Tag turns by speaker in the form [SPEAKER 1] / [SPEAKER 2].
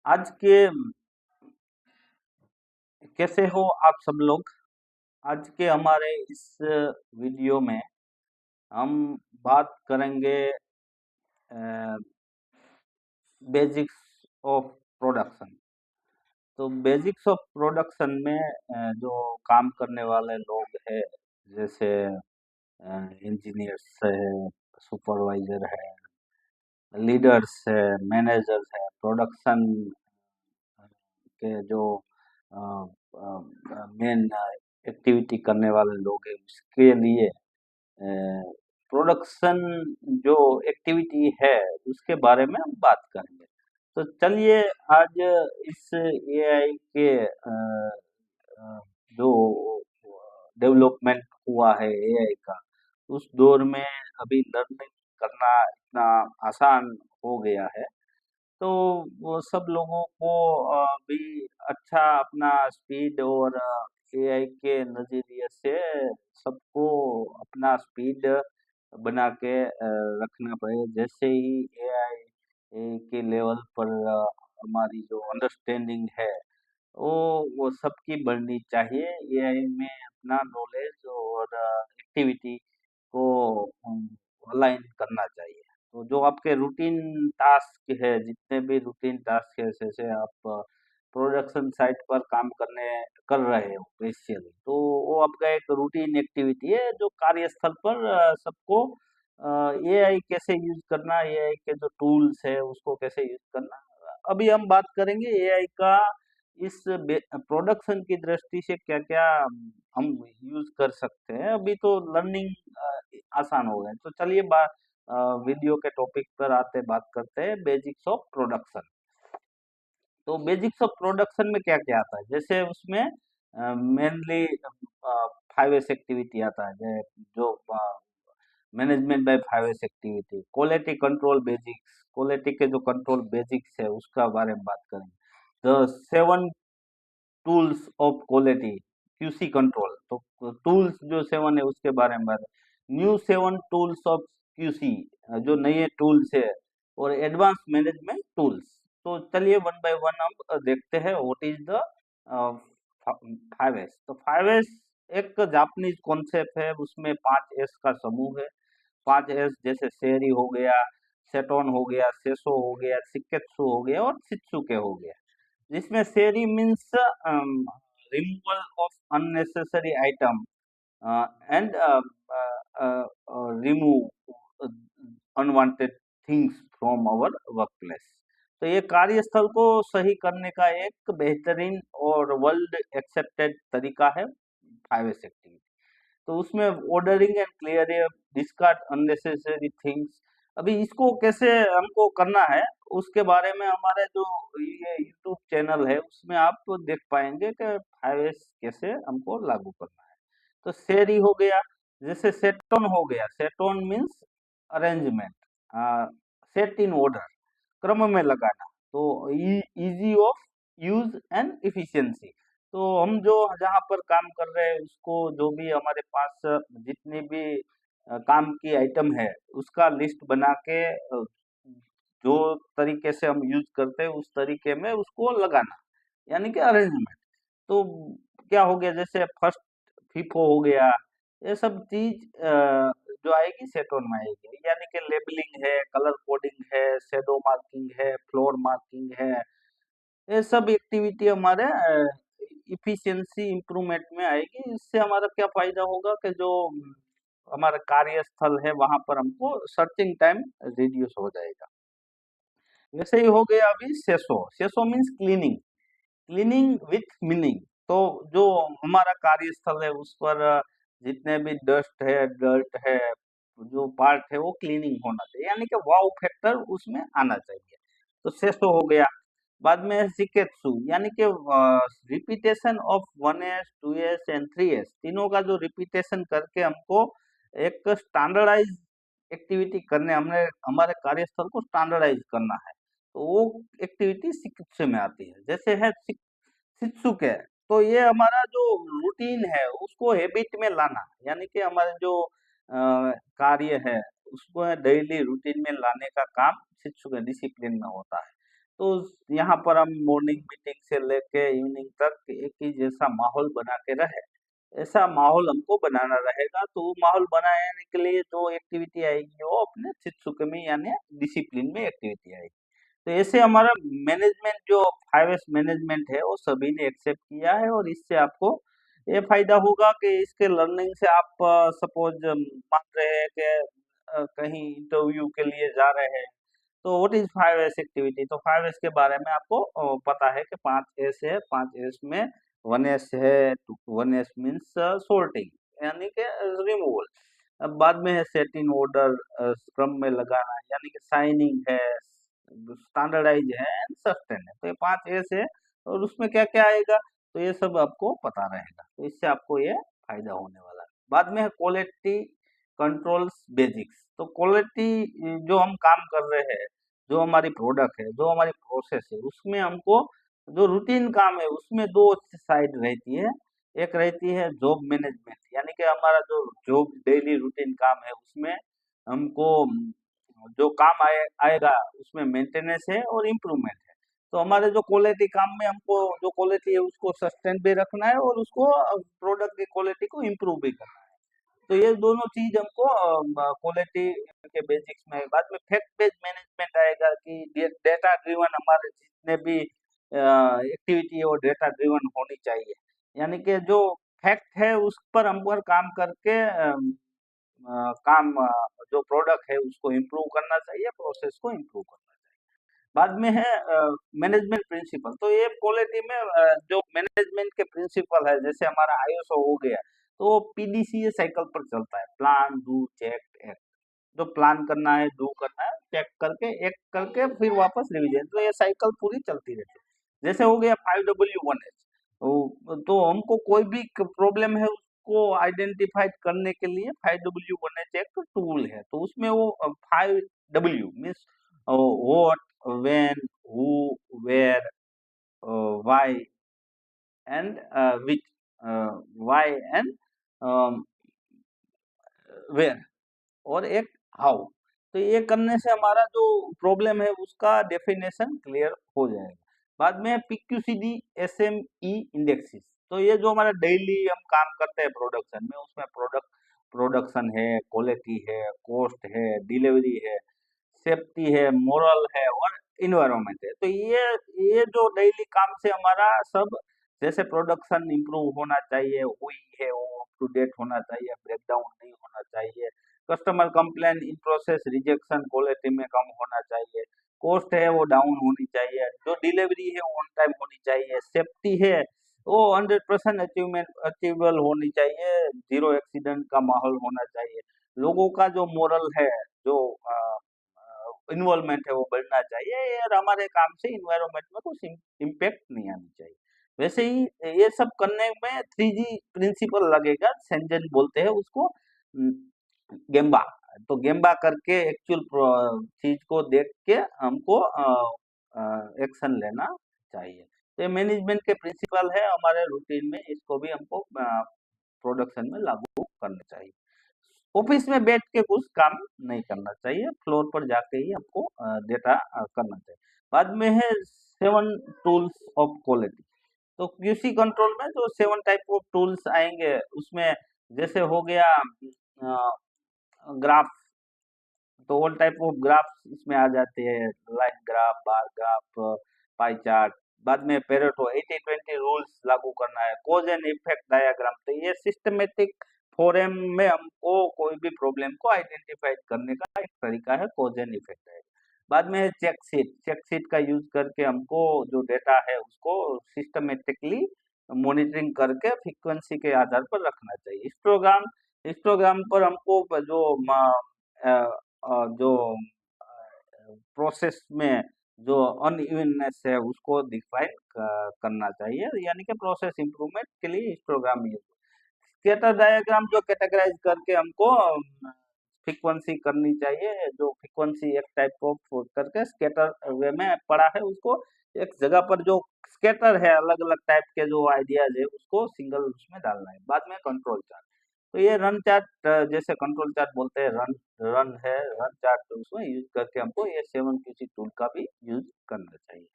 [SPEAKER 1] आज के कैसे हो आप सब लोग। आज के हमारे इस वीडियो में हम बात करेंगे बेसिक्स ऑफ प्रोडक्शन। तो बेसिक्स ऑफ प्रोडक्शन में जो काम करने वाले लोग हैं, जैसे इंजीनियर्स है, सुपरवाइजर है, लीडर्स है, मैनेजर्स है, प्रोडक्शन के जो मेन एक्टिविटी करने वाले लोग हैं, उसके लिए प्रोडक्शन जो एक्टिविटी है उसके बारे में हम बात करेंगे। तो चलिए आज इस एआई के जो डेवलपमेंट हुआ है एआई का, उस दौर में अभी लर्निंग करना इतना आसान हो गया है। तो वो सब लोगों को भी अच्छा अपना स्पीड और एआई के नज़रिए से सबको अपना स्पीड बना के रखना पड़े। जैसे ही एआई के लेवल पर हमारी जो अंडरस्टैंडिंग है वो सबकी बढ़नी चाहिए। एआई में अपना नॉलेज और एक्टिविटी को अलाइन करना चाहिए। तो जो आपके रूटीन टास्क है, जितने भी रूटीन टास्क है, जैसे आप प्रोडक्शन साइट पर काम करने कर रहे हो बेसिकली, तो वो आपका एक रूटीन एक्टिविटी है जो कार्यस्थल पर सबको एआई कैसे यूज करना, एआई के जो टूल्स है उसको कैसे यूज करना। अभी हम बात करेंगे एआई का इस प्रोडक्शन की दृष्टि से क्या क्या हम यूज कर सकते हैं। अभी तो लर्निंग आसान हो गए। तो चलिए वीडियो के टॉपिक पर आते बात करते हैं बेसिक्स ऑफ प्रोडक्शन। तो बेसिक्स ऑफ प्रोडक्शन में क्या क्या आता है, जैसे उसमें मेनली 5S एक्टिविटी आता है, जो management by 5S activity, quality control basics, quality के जो कंट्रोल बेसिक्स है उसका बारे में बात करेंगे। The 7 tools of quality, QC control. तो टूल्स जो 7 है उसके बारे में बात, न्यू 7 टूल्स ऑफ क्यूसी, जो नए टूल्स है, और एडवांस मैनेजमेंट टूल्स। तो चलिए वन बाय वन हम देखते हैं व्हाट इज द 5S। तो 5S एक जापानीज कॉन्सेप्ट है, उसमें 5S का समूह है। 5S जैसे शेरी हो गया, सेटोन हो गया, सेसो हो गया, सिकेत्सु हो गया और शित्सुके हो गया। जिसमें शेरी means removal of unnecessary item and remove unwanted things from our work place. तो ये कार्यस्थल को सही करने का एक बेहतरीन और वर्ल्ड एक्सेप्टेड तरीका है 5S एक्टिविटी। तो उसमें ordering and clearing, discard unnecessary things. अभी इसको कैसे हमको करना है उसके बारे में हमारे जो ये यूट्यूब चैनल है उसमें आप देख पाएंगे कि 5S कैसे हमको लागू करना है। तो शेरी हो गया, जैसे सेटोन हो गया, सेटोन means arrangement, set in order, क्रम में लगाना। तो easy of use and efficiency. तो हम जो जहाँ पर काम कर रहे हैं उसको, जो भी हमारे पास जितनी भी काम की आइटम है उसका लिस्ट बना के जो तरीके से हम यूज करते हैं उस तरीके में उसको लगाना, यानी कि अरेंजमेंट। तो क्या हो गया, जैसे फर्स्ट फीफो हो गया, ये सब चीज जो आएगी सेटोन में आएगी, यानी कि लेबलिंग है, कलर कोडिंग है, शेडो मार्किंग है, फ्लोर मार्किंग है। ये सब एक्टिविटी हमारे इफिशियंसी इंप्रूवमेंट में आएगी। इससे हमारा क्या फायदा होगा कि जो हमारा कार्यस्थल है वहां पर हमको सर्चिंग टाइम रिड्यूस हो जाएगा। वैसे ही हो गया अभी सेसो। सेसो means cleaning, cleaning with meaning. तो जो हमारा कार्यस्थल है उस पर जितने भी डस्ट है, डर्ट है, जो पार्ट है वो क्लीनिंग होना चाहिए, यानी कि वाव फैक्टर उसमें आना चाहिए। तो सेसो हो गया। बाद में है सिकेत्सु, यानी कि repetition of 1S 2S and 3S, तीनों का जो रिपीटेशन करके हमको एक स्टैंडर्डाइज एक्टिविटी करने, हमने हमारे कार्यस्थल को स्टैंडर्डाइज करना है। तो वो एक्टिविटी सिकेत्सु में आती है। जैसे है शित्सुके, तो ये हमारा जो रूटीन है उसको हैबिट में लाना, यानी कि हमारे जो कार्य है उसको डेली रूटीन में लाने का काम शित्सुके डिसिप्लिन में होता है। तो यहाँ पर हम मॉर्निंग मीटिंग से लेके इवनिंग तक एक ही जैसा माहौल बना के रहे, ऐसा माहौल हमको बनाना रहेगा। तो वो माहौल बनाने के लिए जो एक्टिविटी आएगी वो अपने चित्सुक में यानी डिसिप्लिन में एक्टिविटी आएगी। तो ऐसे हमारा मैनेजमेंट जो 5S मैनेजमेंट है वो सभी ने एक्सेप्ट किया है, और इससे आपको ये फायदा होगा कि इसके लर्निंग से आप सपोज मान रहे हैं कि कहीं इंटरव्यू के लिए जा रहे हैं, तो व्हाट इज 5S एक्टिविटी। तो 5S के बारे में आपको पता है कि 5S है। 5S में 1S है, 1S मीन्स सोर्टिंग यानी कि रिमूवल। अब बाद में है सेट इन ऑर्डर, क्रम में लगाना, यानी कि साइनिंग है, स्टैंडर्डाइज है एंड सस्टेन है। तो ये 5S है, और उसमें क्या क्या आएगा तो ये सब आपको पता रहेगा, तो इससे आपको ये फायदा होने वाला है। बाद में है क्वालिटी कंट्रोल्स बेसिक्स। तो क्वालिटी जो हम काम कर रहे हैं, जो हमारी प्रोडक्ट है, जो हमारी प्रोसेस है, उसमें हमको जो रूटीन काम है उसमें दो साइड रहती है। एक रहती है जॉब मैनेजमेंट, यानी कि हमारा जो जॉब डेली रूटीन काम है उसमें हमको जो काम आएगा उसमें मेंटेनेंस है और इम्प्रूवमेंट है। तो हमारे जो क्वालिटी काम में हमको जो क्वालिटी है उसको सस्टेन भी रखना है, और उसको प्रोडक्ट की क्वालिटी को इम्प्रूव भी करना है। तो ये दोनों चीज हमको क्वालिटी के बेसिक्स में। बाद में फैक्ट बेस्ड मैनेजमेंट आएगा कि डेटा ड्रिवन हमारे जितने भी एक्टिविटी है वो डेटा ड्रिवन होनी चाहिए, यानी कि जो फैक्ट है उस पर हम पर काम करके काम जो प्रोडक्ट है उसको इम्प्रूव करना चाहिए, प्रोसेस को इम्प्रूव करना चाहिए। बाद में है मैनेजमेंट प्रिंसिपल। तो ये क्वालिटी में जो मैनेजमेंट के प्रिंसिपल है, जैसे हमारा आईएसओ हो गया, तो पीडीसीए साइकिल पर चलता है, प्लान डू चेक एक्ट। जो प्लान करना है, डू करना है, चेक करके एक्ट करके फिर वापस रिवीजन, तो ये साइकिल पूरी चलती रहती है। जैसे हो गया 5W1H। तो हमको कोई भी प्रॉब्लम है उसको आइडेंटिफाई करने के लिए 5W1H एक टूल है। तो उसमें वो 5W means what, when, who, where, why and which, why and where, और एक हाउ। तो ये करने से हमारा जो प्रॉब्लम है उसका डेफिनेशन क्लियर हो जाएगा। बाद में PQCD SME इंडेक्सिस। तो ये जो हमारा डेली हम काम करते हैं प्रोडक्शन में, उसमें प्रोडक्शन है, क्वालिटी है, कॉस्ट है, डिलीवरी है, सेफ्टी है, मोरल है और इन्वायरमेंट है। तो ये जो डेली काम से हमारा सब, जैसे प्रोडक्शन इंप्रूव होना चाहिए, हुई है वो अप टू डेट होना चाहिए, ब्रेकडाउन नहीं होना चाहिए, customer complain in process rejection quality में कम होना चाहिए, कॉस्ट है वो डाउन होनी चाहिए, जो डिलीवरी है वो ऑन टाइम होनी चाहिए, सेफ्टी है वो 100% अचीवेबल होनी चाहिए, जीरो एक्सीडेंट का माहौल होना चाहिए, लोगों का जो मोरल है, जो इन्वॉल्वमेंट है वो बढ़ना चाहिए, और हमारे काम से इन्वायरमेंट में कुछ इम्पेक्ट नहीं आनी चाहिए। वैसे ही ये सब करने में 3G प्रिंसिपल लगेगा, सेंजन बोलते हैं उसको, गेम्बा। तो गेम्बा करके एक्चुअल चीज को देख के हमको एक्शन लेना चाहिए। तो ये मैनेजमेंट के प्रिंसिपल है हमारे रूटीन में, इसको भी हमको प्रोडक्शन में लागू करना चाहिए। ऑफिस में बैठ के कुछ काम नहीं करना चाहिए, फ्लोर पर जाके ही हमको डेटा करना चाहिए। बाद में है 7 टूल्स ऑफ क्वालिटी। तो क्यूसी कंट्रोल में जो 7 टाइप ऑफ टूल्स आएंगे उसमें जैसे हो गया ग्राफ। तो ऑल टाइप ऑफ ग्राफ्स इसमें आ जाते हैं, line graph, bar graph, pie chart. बाद में पेरेटो 80-20 रूल्स लागू करना है, कॉज एंड इफेक्ट डायग्राम। तो ये सिस्टमेटिक फोरम में हमको कोई भी प्रॉब्लम को आइडेंटिफाई करने का एक तरीका है, कॉज एंड इफेक्ट डायग्राम। बाद में है चेक शीट का यूज करके हमको जो डेटा है उसको सिस्टमेटिकली मॉनिटरिंग करके फ्रीक्वेंसी के आधार पर रखना चाहिए। हिस्टोग्राम, हिस्टोग्राम पर हमको जो प्रोसेस में जो अनइवननेस है उसको डिफाइन करना चाहिए, यानी कि प्रोसेस इंप्रूवमेंट के लिए हिस्टोग्राम यूज। स्कैटर डायग्राम जो कैटेगराइज करके हमको फ्रीक्वेंसी करनी चाहिए, जो फ्रीक्वेंसी एक टाइप ऑफ करके स्कैटर वे में पड़ा है उसको एक जगह पर, जो स्कैटर है अलग अलग टाइप के जो आइडियाज है उसको सिंगल उसमें डालना है। बाद में कंट्रोल चार्ट। तो ये रन चार्ट जैसे कंट्रोल चार्ट बोलते हैं, रन रन है, रन चार्ट, तो उसमें यूज करके हमको ये 7QC टूल का भी यूज करना चाहिए।